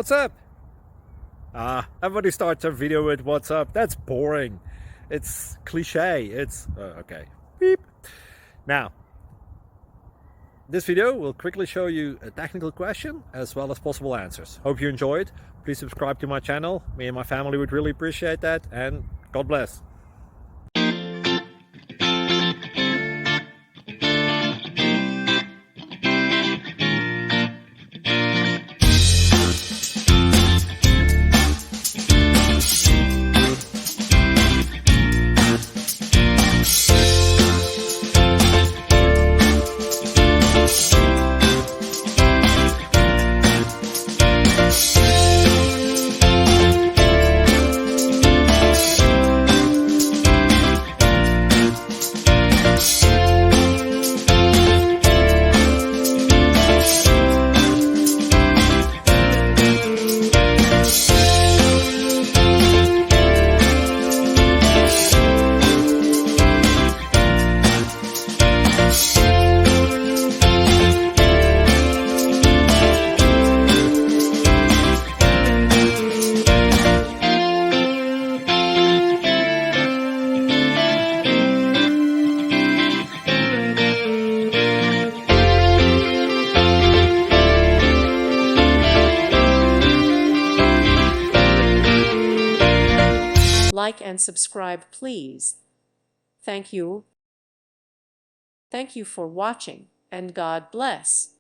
what's up? Everybody starts their video with what's up. That's boring. It's cliche. It's okay. Beep. Now, this video will quickly show you a technical question as well as possible answers. Hope you enjoyed. Please subscribe to my channel. Me and my family would really appreciate that, and God bless. Like and subscribe, please. Thank you. Thank you for watching, and God bless.